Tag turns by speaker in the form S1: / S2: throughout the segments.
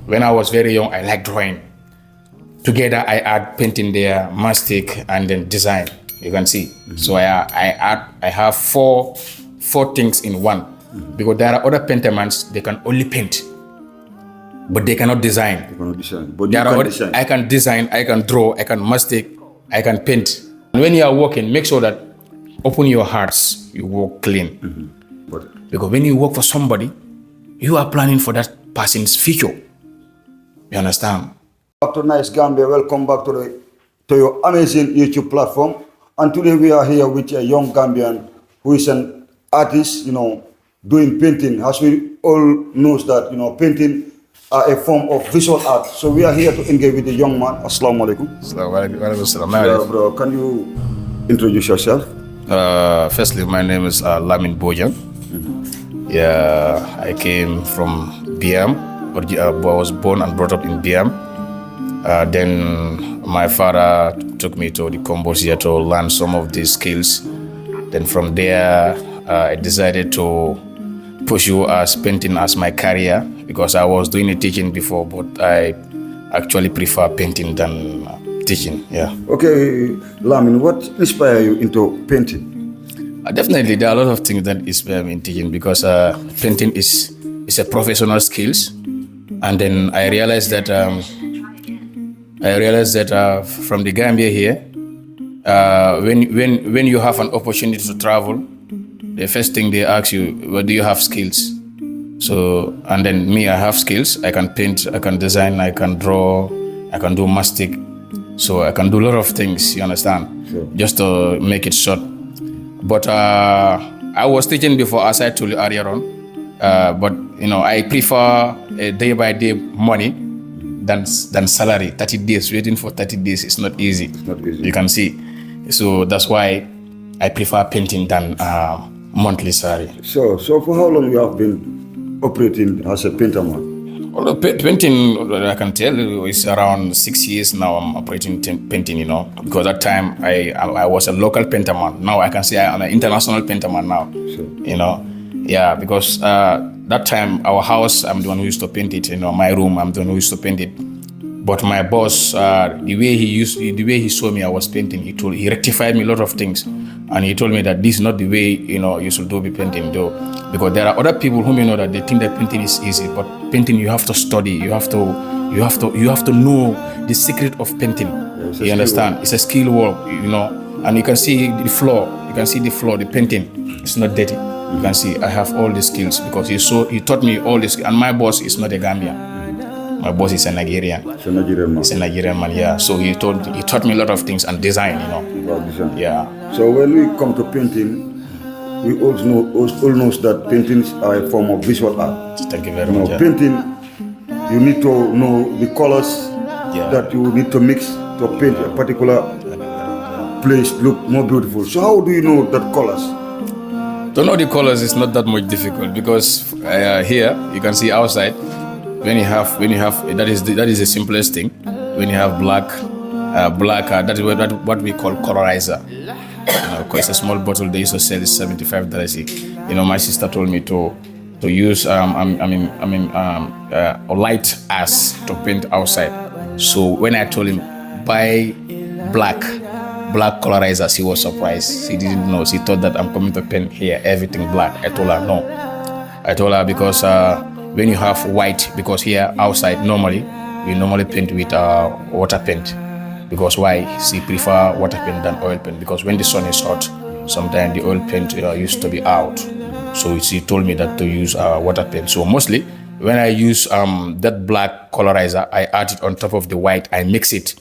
S1: when I was very young, I like drawing. Together, I add painting there, mastic, and then design. You can see. So I have four things in one. Because there are other paintermans, they can only paint, but they cannot design.
S2: They cannot design. But you can design.
S1: I can design, I can draw, I can mastic, I can paint. And when you are working, make sure that open your hearts, you work clean. Because when you work for somebody, you are planning for that person's future. You understand?
S2: Back to Nice Gambia, welcome back to your amazing YouTube platform. And today we are here with a young Gambian who is an artist, doing painting. As we all knows that, painting are a form of visual art. So we are here to engage with the young man. Assalamu alaikum.
S1: Assalamu
S2: Bro, can you introduce yourself?
S1: Firstly, my name is Lamin Bojan. Yeah, I came from Biam. I was born and brought up in Biam. Then my father took me to the Cambodia to learn some of these skills. Then from there, I decided to pursue as painting as my career because I was doing the teaching before, but I actually prefer painting than teaching. Yeah.
S2: Okay, Lamin, what inspired you into painting?
S1: Definitely, there are a lot of things that inspire me in teaching because painting is a professional skills, and then I realized that from the Gambia here, when you have an opportunity to travel, the first thing they ask you, what do you have skills? So, and then me, I have skills. I can paint, I can design, I can draw, I can do mastic. So I can do a lot of things, you understand?
S2: Sure.
S1: Just to make it short. But I was teaching before, as I told you earlier on. But, I prefer a day-by-day money than salary. 30 days, waiting for 30 days is not easy.
S2: It's not easy.
S1: You can see. So that's why I prefer painting than monthly salary.
S2: So for how long you have been operating as a painter man?
S1: Well, painting, I can tell you, is around 6 years now I'm operating painting, because that time I was a local painter man. Now I can say I'm an international painter man now,
S2: Sure.
S1: Yeah, because that time our house, I'm the one who used to paint it, my room, I'm the one who used to paint it. But my boss, the way he saw me, I was painting. He rectified me a lot of things, and he told me that this is not the way you should be painting, though, because there are other people whom that they think that painting is easy, but painting you have to study, you have to know the secret of painting. You understand? It's a skill work, and you can see the floor. The painting is not dirty. You can see I have all the skills because he taught me all this, and my boss is not a Gambian. My boss is a Nigerian.
S2: It's a Nigerian man.
S1: He's a Nigerian man, yeah. So he taught me a lot of things and design,
S2: About design.
S1: Yeah.
S2: So when we come to painting, we all knows that paintings are a form of visual art.
S1: Thank you very much. Yeah.
S2: Painting, you need to know the colors that you need to mix to paint a particular place look more beautiful. So how do you know that colors?
S1: To know the colors is not that much difficult because here you can see outside. When you have that is the simplest thing. When you have black, that is what we call colorizer. It's a small bottle they used to sell is $75. My sister told me to use a light ash to paint outside. So when I told him buy black colorizer, she was surprised. She didn't know. She thought that I'm coming to paint here everything black. I told her no. I told her because when you have white, because here outside we normally paint with water paint. Because why? She prefer water paint than oil paint. Because when the sun is hot, sometimes the oil paint used to be out. So she told me that to use water paint. So mostly when I use that black colorizer, I add it on top of the white. I mix it.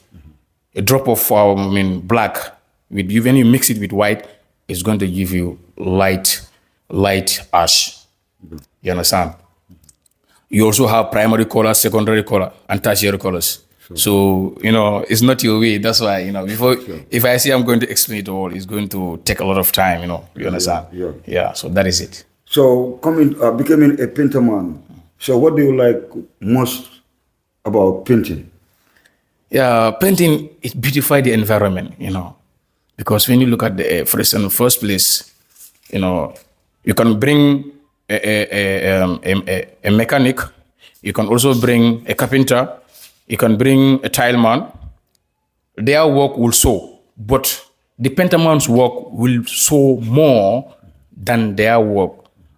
S1: A drop of black. When you mix it with white, it's going to give you light ash. You understand? You also have primary color, secondary color, and tertiary colors. Sure. So, it's not your way. That's why, before, if I say I'm going to explain it all, it's going to take a lot of time, you understand? Yeah, so that is it.
S2: So, becoming a painter man, so what do you like most about painting?
S1: Yeah, painting, it beautifies the environment, because when you look at the first place, you can bring a mechanic, You can also bring a carpenter. You can bring a tileman. Their work will show, but the painterman's work will show more than their work.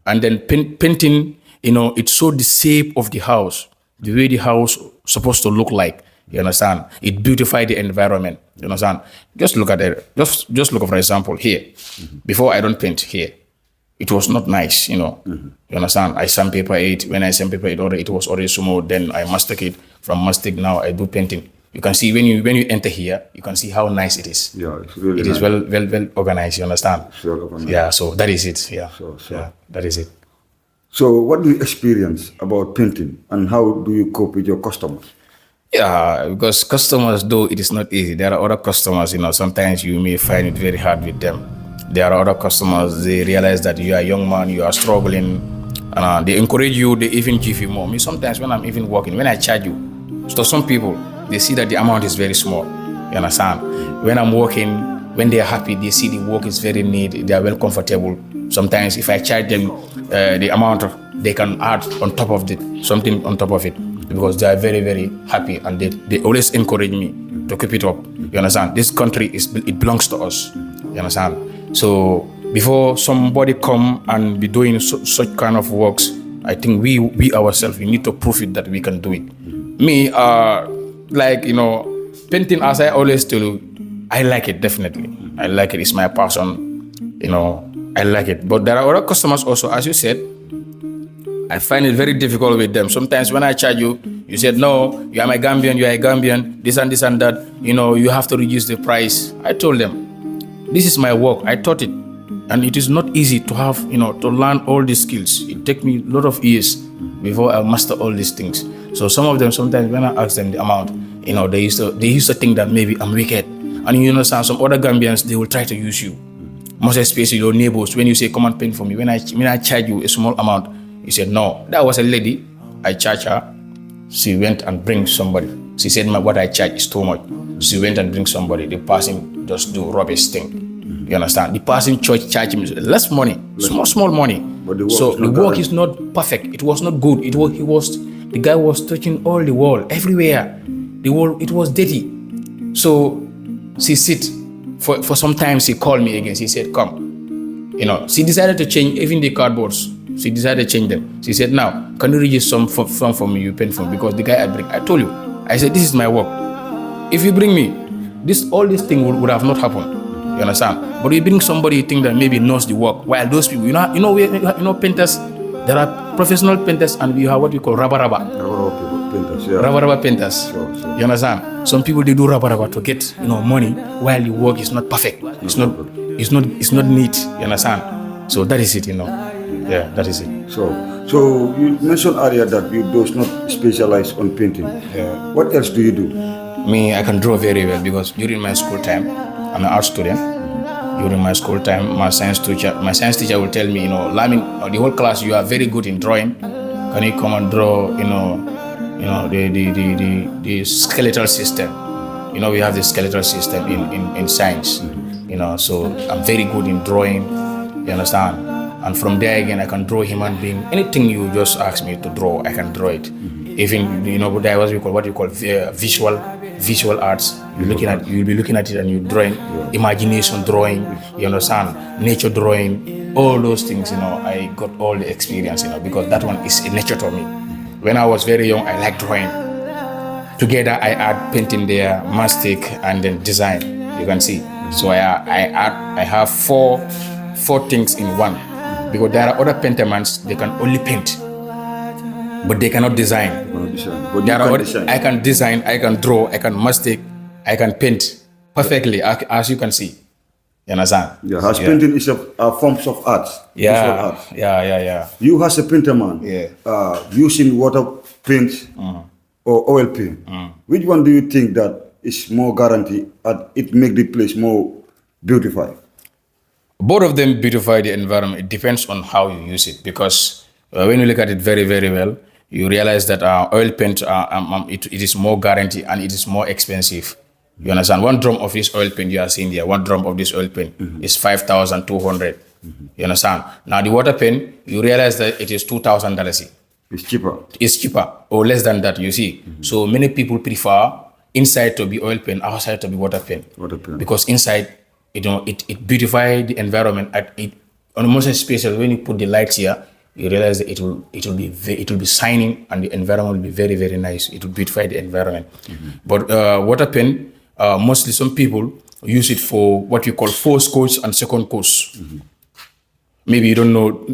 S1: And then painting, it shows the shape of the house, the way the house supposed to look like. You understand? It beautifies the environment. You understand? Just look at it. Just look, for example, here. Before I don't paint here, it was not nice. You understand? I sandpaper it. When I sandpaper it, it was already smooth. Then I mastic it. From mastic now I do painting. You can see when you enter here, you can see how nice it is.
S2: Yeah, it's really
S1: It
S2: nice.
S1: is well organized. You understand?
S2: Well organized.
S1: Yeah. So that is it. Yeah.
S2: So.
S1: Yeah. That is it.
S2: So what do you experience about painting and how do you cope with your customers?
S1: Yeah, because customers, though it is not easy. There are other customers, sometimes you may find it very hard with them. There are other customers, they realize that you are a young man, you are struggling, and they encourage you, they even give you more. Me, sometimes when I'm even working, when I charge you, so some people, they see that the amount is very small. You understand? When I'm working, when they are happy, they see the work is very neat, they are well comfortable. Sometimes if I charge them the amount, they can add on top of it, something on top of it, because they are very, very happy, and they always encourage me to keep it up. You understand? This country, it belongs to us. You understand? So before somebody come and be doing such kind of works, I think we ourselves, we need to prove it that we can do it. Me, painting, as I always tell you, I like it, definitely. I like it. It's my passion. I like it. But there are other customers also, as you said, I find it very difficult with them. Sometimes when I charge you, you said, no, you are my Gambian, you are a Gambian, this and that, you have to reduce the price. I told them, this is my work. I taught it. And it is not easy to have, to learn all these skills. It takes me a lot of years before I master all these things. So some of them, sometimes when I ask them the amount, they used to think that maybe I'm wicked. And you understand, some other Gambians, they will try to use you. Most especially your neighbors. When you say, come and paint for me, when I charge you a small amount, you said, no. That was a lady. I charged her. She went and bring somebody. She said, what I charge is too much. She went and bring somebody. The person just do rubbish thing. You understand? The person charged him less money, small money.
S2: But the
S1: work is not perfect. It was not good. The guy was touching all the wall, everywhere. The wall, it was dirty. So she sit for some time. She called me again. She said, come. She decided to change even the cardboards. She decided to change them. She said, now, can you register some for me, you paint for me? Because the guy I told you, I said, this is my work. If you bring me, all these things would have not happened. You understand? But you bring somebody you think that maybe knows the work, while those people, painters, there are professional painters, and we have what we call rubber
S2: Painters, yeah.
S1: rubber painters.
S2: Sure.
S1: You understand? Some people, they do rubber to get money, while the work is not perfect. It's not neat. You understand? So that is it. Yeah, that is it.
S2: So you mentioned earlier that you do not specialize on painting.
S1: Yeah.
S2: What else do you do?
S1: Me, I can draw very well, because during my school time, I'm an art student. During my school time, my science teacher will tell me, Lamin, the whole class, you are very good in drawing. Can you come and draw, the skeletal system? We have the skeletal system in science. So I'm very good in drawing. You understand? And from there again, I can draw human being. Anything you just ask me to draw, I can draw it. Even there was what you call visual arts. You'll be looking at it and you drawing, imagination drawing. You understand? Nature drawing, all those things. I got all the experience. Because that one is a nature to me. When I was very young, I liked drawing. Together, I add painting there, mastic, and then design. You can see. So I have four things in one. Because there are other paintermans, they can only paint, but they cannot design. I can design, I can draw, I can mastic, I can paint perfectly, as you can see. You understand?
S2: Yeah, painting is a form of art.
S1: Yeah.
S2: You as a painter man, using water paint or oil paint, which one do you think that is more guaranteed and it make the place more beautified?
S1: Both of them beautify the environment. It depends on how you use it, because when you look at it very, very well, you realize that oil paint, it is more guaranteed and it is more expensive. You understand? One drum of this oil paint you are seeing there, one drum of this oil paint is 5,200. You understand? Now the water paint, you realize that it is $2,000.
S2: It's cheaper.
S1: It's cheaper or less than that, you see. So many people prefer inside to be oil paint, outside to be water paint.
S2: Water paint.
S1: Because inside, it beautify the environment. On most especially when you put the lights here, you realize that it will be shining and the environment will be very, very nice. It will beautify the environment. But water paint, mostly some people use it for what you call first course and second course. Maybe you don't know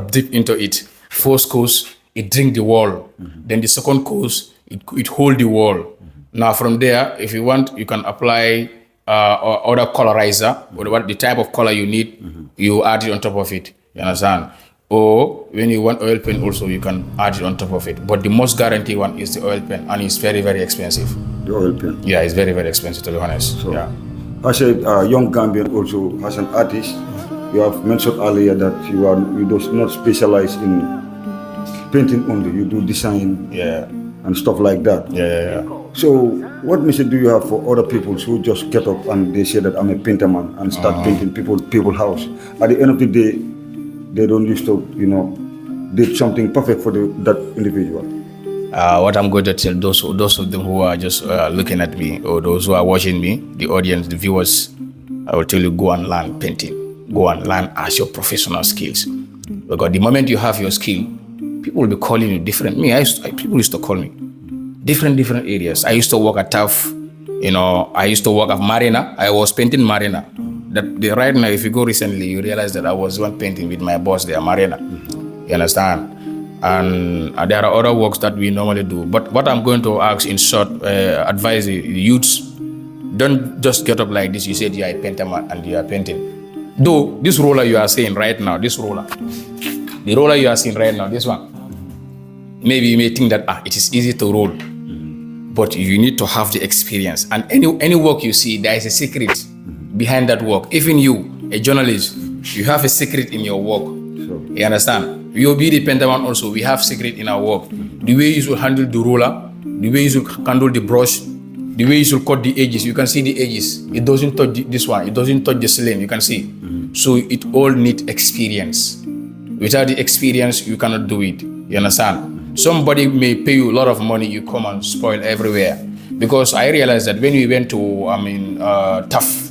S1: deep into it. First course, it drink the wall. Then the second course, it hold the wall. Now from there, if you want, you can apply other colorizer, what the type of color you need, you add it on top of it. You understand? Or when you want oil paint also, you can add it on top of it. But the most guaranteed one is the oil paint, and it's very, very expensive.
S2: The oil paint?
S1: Yeah, it's very, very expensive, to be honest.
S2: So,
S1: yeah.
S2: As a young Gambian also, as an artist, you have mentioned earlier that you do not specialize in painting only. You do design and stuff like that.
S1: Yeah.
S2: So, what message do you have for other people who just get up and they say that I'm a painter man and start painting people's house? At the end of the day, they don't used to, did something perfect for that individual.
S1: What I'm going to tell those of them who are just looking at me, or those who are watching me, the audience, the viewers, I will tell you, go and learn painting. Go and learn as your professional skills. Because the moment you have your skill, people will be calling you different. People used to call me different areas. I used to work at TAF. I used to work at Marina. I was painting Marina. Right now, if you go recently, you realize that I was one painting with my boss there, Marina. You understand? And there are other works that we normally do. But what I'm going to ask in short, advise the youths, don't just get up like this. You said you are a painter and you are painting. Though this roller you are seeing right now, the roller you are seeing right now, this one, maybe you may think that it is easy to roll, but you need to have the experience. And any work you see, there is a secret behind that work. Even you, a journalist, you have a secret in your work. Sure. You understand? We will be the painter man also. We have secret in our work. The way you should handle the roller, the way you should handle the brush, the way you should cut the edges. You can see the edges. It doesn't touch this one. It doesn't touch the ceiling. You can see. So it all needs experience. Without the experience, you cannot do it. You understand? Somebody may pay you a lot of money. You come and spoil everywhere. Because I realized that when we went to, TAF,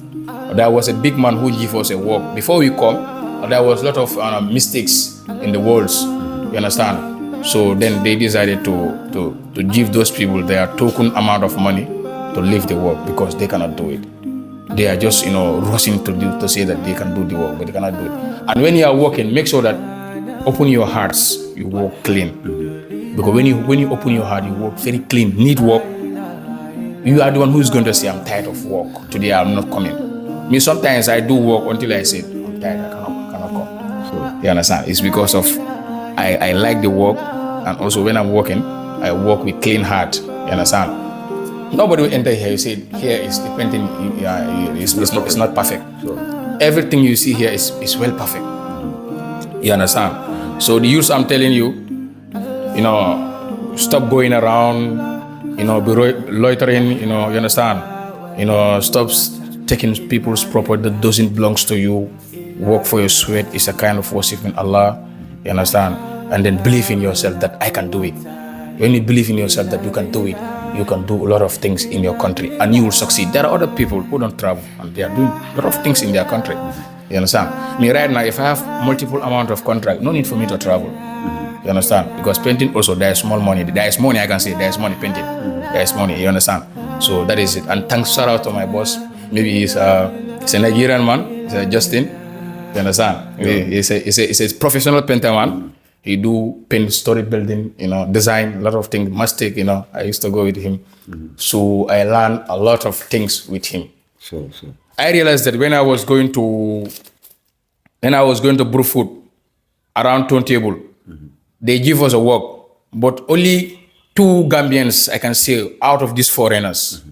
S1: there was a big man who gave us a work. Before we come, there was a lot of mistakes in the walls. You understand? So then they decided to give those people their token amount of money to leave the work because they cannot do it. They are just, rushing to say that they can do the work, but they cannot do it. And when you are working, make sure that open your hearts, you work clean. Because when you open your heart, you work very clean, neat work. You are the one who is going to say, I'm tired of work. Today I'm not coming. Me, sometimes I do work until I say, I'm tired, I cannot come. So, you understand? It's because of I like the work, and also when I'm working, I work with clean heart. You understand? Nobody will enter here. You say, here is the painting, it's not perfect. Sure. Everything you see here is well perfect. You understand? So the youths, I'm telling you, stop going around, be loitering, you understand? Stop taking people's property that doesn't belong to you. Work for your sweat. It's a kind of worshiping Allah. You understand? And then believe in yourself that I can do it. When you believe in yourself that you can do it, you can do a lot of things in your country and you will succeed. There are other people who don't travel and they are doing a lot of things in their country. You understand? Me right now, if I have multiple amount of contract, no need for me to travel. You understand? Because painting also, there is small money. There is money, I can say. There is money painting. There is money. You understand? So that is it. And thanks, shout out to my boss. Maybe he's a Nigerian man. He's Justin. You understand? Yeah. He's a professional painter man. He do paint, story building, design, a lot of things, mistake, I used to go with him. So I learned a lot of things with him.
S2: Sure.
S1: I realized that when I was going to brew food around turntable, they give us a work, but only 2 Gambians I can say out of these foreigners.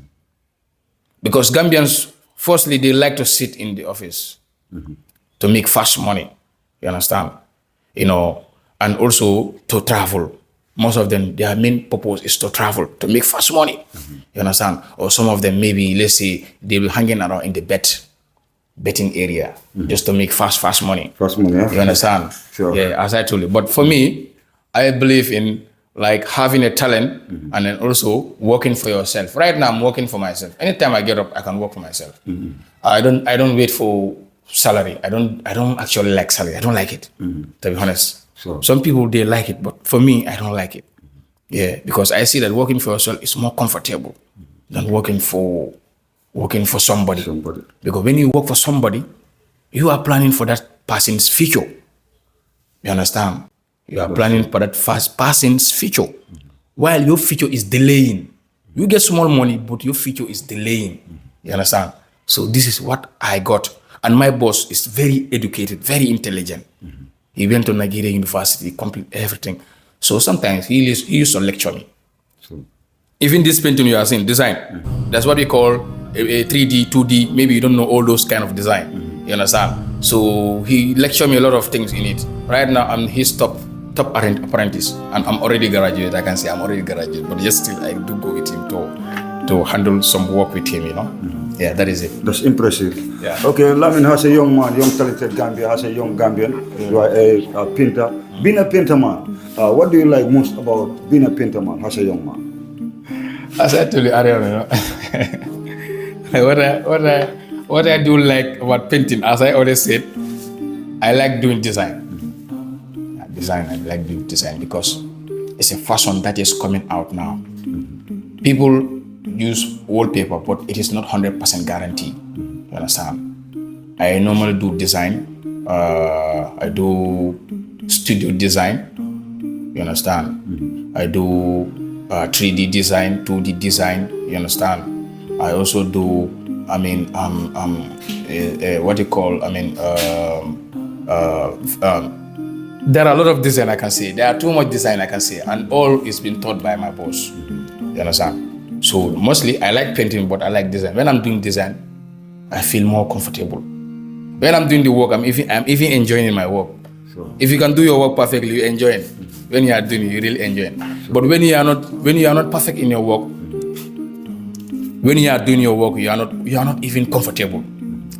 S1: Because Gambians, firstly, they like to sit in the office to make fast money. You understand? And also to travel. Most of them, their main purpose is to travel, to make fast money. You understand? Or some of them, maybe, let's say, they'll be hanging around in the betting area just to make fast money.
S2: Fast money, yeah.
S1: You understand?
S2: Sure.
S1: Yeah, as I told you. But for me, I believe in like having a talent and then also working for yourself. Right now, I'm working for myself. Anytime I get up, I can work for myself. I don't wait for salary. I don't actually like salary. I don't like it, to be honest.
S2: Sure.
S1: Some people they like it, but for me, I don't like it. Yeah, because I see that working for yourself is more comfortable than working for somebody. Because when you work for somebody, you are planning for that person's future. You understand? You are planning for that first person's future, while your future is delaying. You get small money, but your future is delaying. You understand? So this is what I got. And my boss is very educated, very intelligent. He went to Nigeria University, complete everything. So sometimes he used to lecture me. Even this painting you are seeing, design, that's what we call a 3D, 2D, maybe you don't know all those kind of design. You understand? So he lectured me a lot of things in it. Right now, I'm his top apprentice, and I'm already graduate. I can say I'm already graduate, but just still I do go with him to handle some work with him, you know. Yeah, that is it.
S2: That's impressive.
S1: Yeah.
S2: Okay, Lamin has a young man, young talented Gambia, has a young Gambian. You are a painter. Being a painter man, what do you like most about being a painter man as a young man?
S1: As I told you earlier, you know, what I do like about painting, as I always said, I like doing design. I like doing design because it's a fashion that is coming out now. People use wallpaper, but it is not 100% guaranteed. You understand? I normally do design. I do studio design. You understand? I do 3D design, 2D design. You understand? I also do. What you call? There are a lot of design I can say. There are too much design I can say, and all is being taught by my boss. You understand? So mostly I like painting, but I like design. When I'm doing design, I feel more comfortable. When I'm doing the work, I'm even enjoying my work. Sure. If you can do your work perfectly, you enjoy it. When you are doing it, you really enjoy it. Sure. But when you are not perfect in your work, when you are doing your work, you are not even comfortable,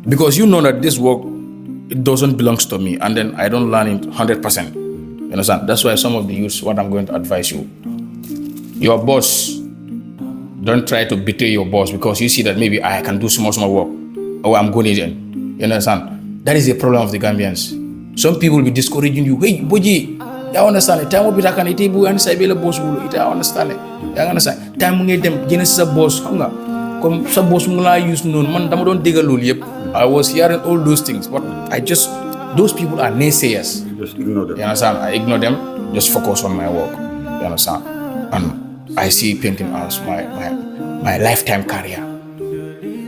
S1: because you know that this work, it doesn't belong to me, and then I don't learn it 100%. You understand? That's why some of the youths, what I'm going to advise you, your boss, don't try to betray your boss because you see that maybe I can do small work, or I'm good in. You understand? That is a problem of the Gambians. Some people will be discouraging you. Hey, Boji, I understand. Time will be like an itibu and say, boss will eat. I understand. I understand. Time will them Genesis boss hunger. Come some boss will use no man. Don't dig a lul. I was hearing all those things, but those people are naysayers.
S2: Just ignore them.
S1: You understand? I ignore them. Just focus on my work. You understand? And I see painting as my lifetime career.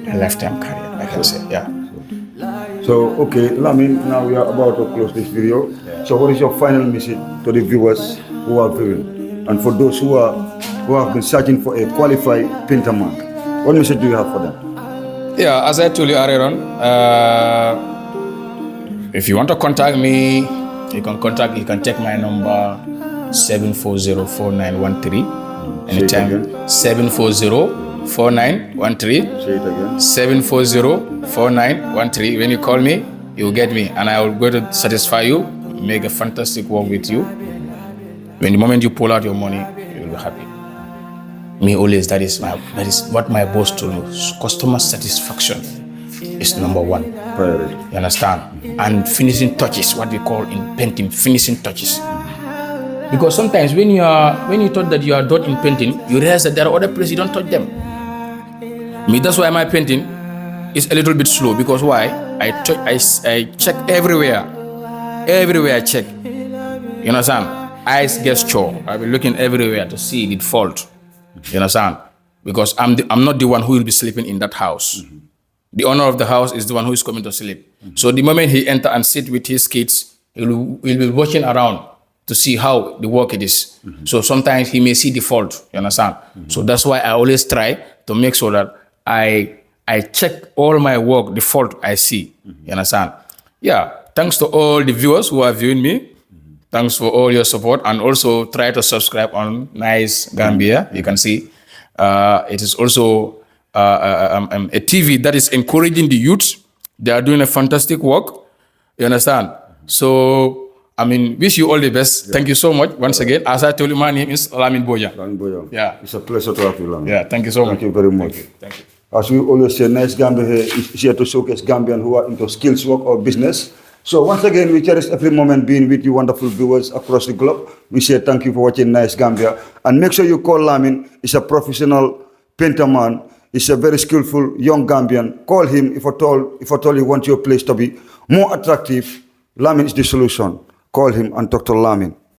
S1: My lifetime career, I can say. Yeah.
S2: So, okay, Lamin, now we are about to close this video. Yeah. So, what is your final message to the viewers who are viewing, and for those who have been searching for a qualified painter man? What message do you have for them?
S1: Yeah, as I told you earlier on, if you want to contact me, you can take my number 740-4913. Anytime. 740-4913. Say
S2: it again.
S1: 740-4913. When you call me, you will get me, and I will go to satisfy you, make a fantastic work with you. When the moment you pull out your money, you will be happy. Me always, that is what my boss told me. Customer satisfaction is number one.
S2: Priority.
S1: You understand? And finishing touches, what we call in painting, finishing touches. Because sometimes when you thought that you are done in painting, you realize that there are other places you don't touch them. Me, that's why my painting is a little bit slow. Because why? I check everywhere. Everywhere I check. You understand? Eyes gesture. I've been looking everywhere to see the fault. You understand? Because I'm not the one who will be sleeping in that house. Mm-hmm. The owner of the house is the one who is coming to sleep. Mm-hmm. So the moment he enter and sit with his kids, he'll be watching around to see how the work it is. Mm-hmm. So sometimes he may see the fault. You understand? Mm-hmm. So that's why I always try to make sure that I check all my work, the fault I see. Mm-hmm. You understand? Yeah. Thanks to all the viewers who are viewing me. Thanks for all your support, and also try to subscribe on Nice Gambia. You can see it is also a TV that is encouraging the youth. They are doing a fantastic work. You understand? So I mean, wish you all the best. Thank you so much once again. As I told you, my name is Lamin Boja.
S2: Lamin Boya.
S1: Yeah.
S2: It's a pleasure to have you, Lamin.
S1: Yeah, thank you so much.
S2: Thank you very much.
S1: Thank you.
S2: As we always say, Nice Gambia is here to showcase Gambians who are into skills work or business. So once again, we cherish every moment being with you wonderful viewers across the globe. We say thank you for watching Nice Gambia. And make sure you call Lamin. He's a professional painter man. He's a very skillful young Gambian. Call him if at all you want your place to be more attractive. Lamin is the solution. Call him and talk to Lamin.